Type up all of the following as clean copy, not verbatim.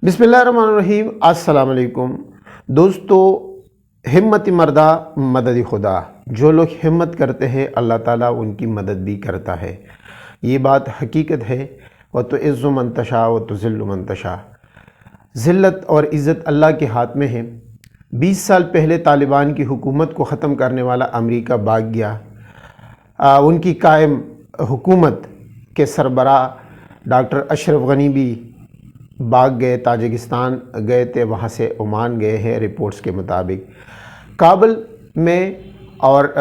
बिस्मिल्लाहिर्रहमानिर्रहीम। अस्सलाम वालेकुम दोस्तों। हिम्मत मर्दा मदद खुदा। जो लोग हिम्मत करते हैं अल्लाह ताला उनकी मदद भी करता है। ये बात हकीकत है। व तो इज़्ज़ु मन तशा व तो ज़िल्लु मन तशा। ज़िल्लत और इज़्ज़त अल्लाह के हाथ में है। 20 साल पहले तालिबान की हुकूमत को ख़त्म करने वाला अमेरिका भाग गया। उनकी कायम हुकूमत के सरबराह डॉक्टर अशरफ गनी भी भाग गए, ताजिकिस्तान गए थे, वहाँ से ओमान गए हैं रिपोर्ट्स के मुताबिक। काबुल में और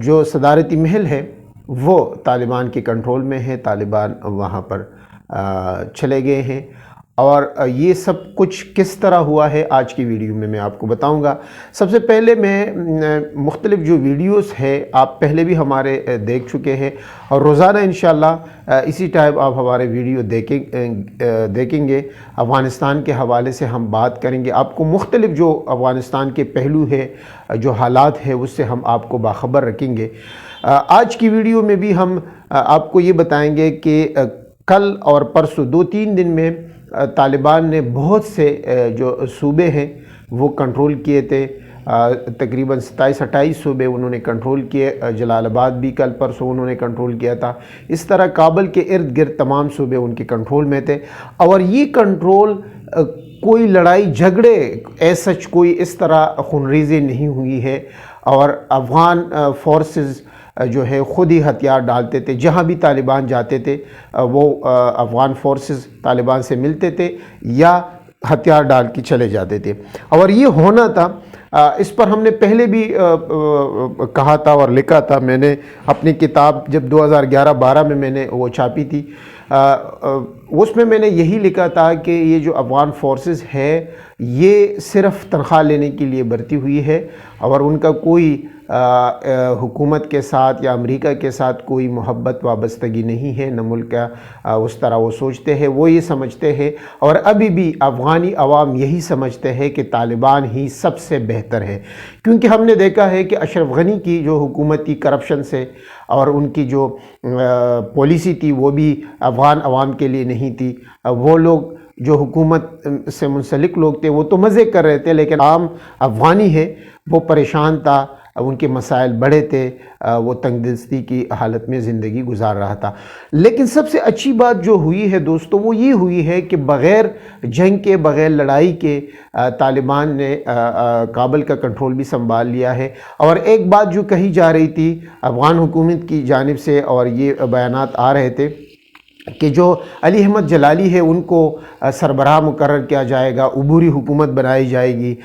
जो सदारती महल है वो तालिबान के कंट्रोल में है। तालिबान वहाँ पर चले गए हैं और ये सब कुछ किस तरह हुआ है आज की वीडियो में मैं आपको बताऊंगा। सबसे पहले मैं मुख्तलिफ जो वीडियोस है आप पहले भी हमारे देख चुके हैं और रोज़ाना इंशाअल्लाह इसी टाइप आप हमारे वीडियो देखेंगे। अफ़गानिस्तान के हवाले से हम बात करेंगे। आपको मुख्तलिफ जो अफ़गानिस्तान के पहलू है, जो हालात है, उससे हम आपको बाखबर रखेंगे। आज की वीडियो में भी हम आपको ये बताएंगे कि कल और परसों 2-3 दिन में तालिबान ने बहुत से जो सूबे हैं वो कंट्रोल किए थे। तकरीबन 27-28 सूबे उन्होंने कंट्रोल किए। जलालाबाद भी कल परसों उन्होंने कंट्रोल किया था। इस तरह काबुल के इर्द गिर्द तमाम सूबे उनके कंट्रोल में थे और ये कंट्रोल कोई लड़ाई झगड़े सच कोई इस तरह खूनरेज़ी नहीं हुई है। और अफ़गान फोर्सेस जो है ख़ुद ही हथियार डालते थे। जहाँ भी तालिबान जाते थे वो अफ़गान फोर्सेस तालिबान से मिलते थे या हथियार डाल के चले जाते थे और ये होना था। इस पर हमने पहले भी कहा था और लिखा था। मैंने अपनी किताब जब 2011-12 में मैंने वो छापी थी, उसमें मैंने यही लिखा था कि ये जो अफ़गान फोर्सेस है ये सिर्फ़ तनख्वाह लेने के लिए भर्ती हुई है और उनका कोई हुकूमत के साथ या अमेरिका के साथ कोई मोहब्बत वाबस्तगी नहीं है, न मुल्क का उस तरह वो सोचते हैं। वो ये समझते हैं और अभी भी अफ़गानी अवाम यही समझते हैं कि तालिबान ही सबसे बेहतर है, क्योंकि हमने देखा है कि अशरफ गनी की जो हुकूमत थी करप्शन से और उनकी जो पॉलिसी थी वो भी अफ़गान अवाम के लिए नहीं थी। वो लोग जो हुकूमत से मुंसलिक लोग थे वो तो मज़े कर रहे थे, लेकिन आम अफ़गानी है वो परेशान था, उनके मसाइल बड़े थे, वो तंगदस्ती की हालत में ज़िंदगी गुजार रहा था। लेकिन सबसे अच्छी बात जो हुई है दोस्तों वो ये हुई है कि बग़ैर जंग के, बग़ैर लड़ाई के तालिबान ने काबुल का कंट्रोल भी संभाल लिया है। और एक बात जो कही जा रही थी अफ़गान हुकूमत की जानिब से और ये बयानात आ रहे थे कि जो अली अहमद जलाली है उनको सरबराह मुकर्रर किया जाएगा, उबूरी हुकूमत बनाई जाएगी।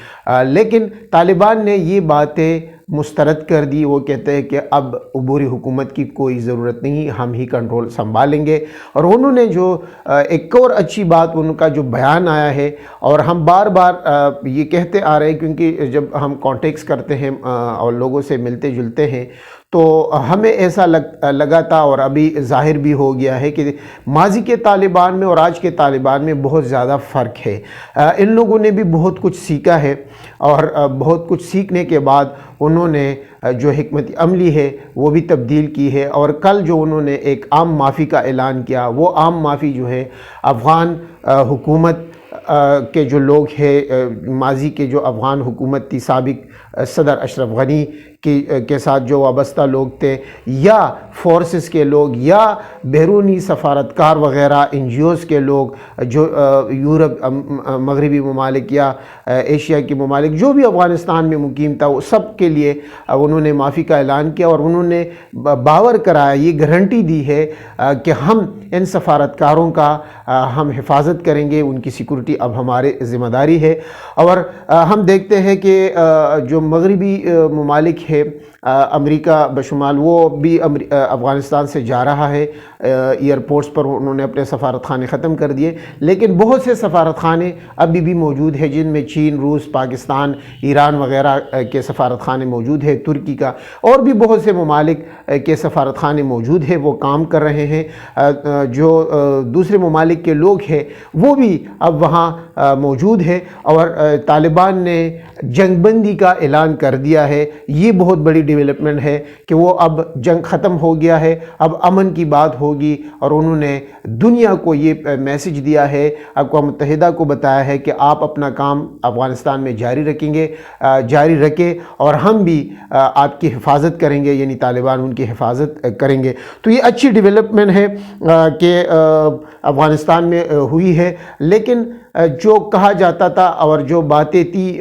लेकिन तालिबान ने ये बातें मुस्तरद कर दी। वो कहते हैं कि अब उबूरी हुकूमत की कोई ज़रूरत नहीं, हम ही कंट्रोल संभालेंगे। और उन्होंने जो एक और अच्छी बात उनका जो बयान आया है और हम बार बार ये कहते आ रहे हैं, क्योंकि जब हम कॉन्टेक्स्ट करते हैं और लोगों से मिलते जुलते हैं तो हमें ऐसा लगा था और अभी ज़ाहिर भी हो गया है कि माजी के तालिबान में और आज के तालिबान में बहुत ज़्यादा फ़र्क है। इन लोगों ने भी बहुत कुछ सीखा है और बहुत कुछ सीखने के बाद उन्होंने जो हिकमत अमली है वो भी तब्दील की है। और कल जो उन्होंने एक आम माफ़ी का ऐलान किया, वो आम माफ़ी जो है अफ़गान हुकूमत के जो लोग हैं, माजी के जो अफ़गान हुकूमत थी, साबिक सदर अशरफ गनी के साथ जो वाबस्ता लोग थे या फोर्सेस के लोग या बैरूनी सफारतकार वग़ैरह NGOs के लोग जो यूरोप, मगरबी ममालिक या एशिया के ममालिक जो भी अफ़गानिस्तान में मुकीम था, वो सब के लिए उन्होंने माफ़ी का ऐलान किया और उन्होंने बावर कराया, ये गारंटी दी है कि हम इन सफारतकारों का हम हिफाजत करेंगे, उनकी सिक्योरिटी अब हमारे ज़िम्मेदारी है। और हम देखते हैं कि जो मगरबी ममालिक है अमेरिका बशुमाल, वो भी अफ़गानिस्तान से जा रहा है। एयरपोर्ट्स पर उन्होंने अपने सफारत खाने ख़त्म कर दिए, लेकिन बहुत से सफारत खाने अभी भी मौजूद है जिनमें चीन, रूस, पाकिस्तान, ईरान वग़ैरह के सफारत खाने मौजूद है, तुर्की का और भी बहुत से ममालिक के सफारत खाने मौजूद है, वो काम कर रहे हैं। जो दूसरे ममालिक के लोग हैं वो भी अब वहाँ मौजूद है और तालिबान ने जंगबंदी का ऐलान कर दिया है। ये بہت بڑی ڈیولپمنٹ ہے کہ وہ اب جنگ ختم ہو گیا ہے، اب امن کی بات ہوگی، اور انہوں نے دنیا کو یہ میسج دیا ہے، اقوام متحدہ کو بتایا ہے کہ آپ اپنا کام افغانستان میں جاری رکھیں اور ہم بھی آپ کی حفاظت کریں گے، یعنی طالبان ان کی حفاظت کریں گے۔ تو یہ اچھی ڈیولپمنٹ ہے کہ افغانستان میں ہوئی ہے، لیکن جو کہا جاتا تھا اور جو باتیں تھی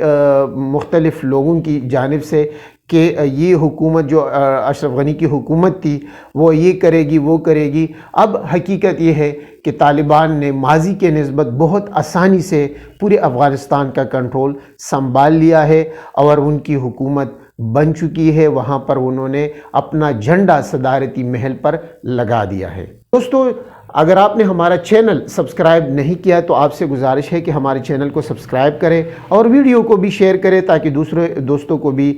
مختلف لوگوں کی جانب سے کہ یہ حکومت جو اشرف غنی کی حکومت تھی وہ یہ کرے گی وہ کرے گی، اب حقیقت یہ ہے کہ طالبان نے ماضی کے نسبت بہت آسانی سے پورے افغانستان کا کنٹرول سنبھال لیا ہے اور ان کی حکومت بن چکی ہے، وہاں پر انہوں نے اپنا جھنڈا صدارتی محل پر لگا دیا ہے۔ دوستو، اگر آپ نے ہمارا چینل سبسکرائب نہیں کیا تو آپ سے گزارش ہے کہ ہمارے چینل کو سبسکرائب کریں اور ویڈیو کو بھی شیئر کریں تاکہ دوسرے دوستوں کو بھی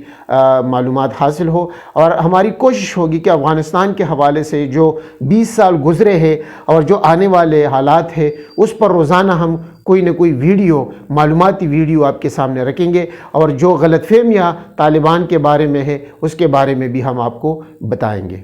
معلومات حاصل ہو، اور ہماری کوشش ہوگی کہ افغانستان کے حوالے سے جو 20 سال گزرے ہیں اور جو آنے والے حالات ہیں اس پر روزانہ ہم کوئی نہ کوئی ویڈیو، معلوماتی ویڈیو آپ کے سامنے رکھیں گے، اور جو غلط فہمیاں طالبان کے بارے میں ہے اس کے بارے میں بھی ہم آپ کو بتائیں گے۔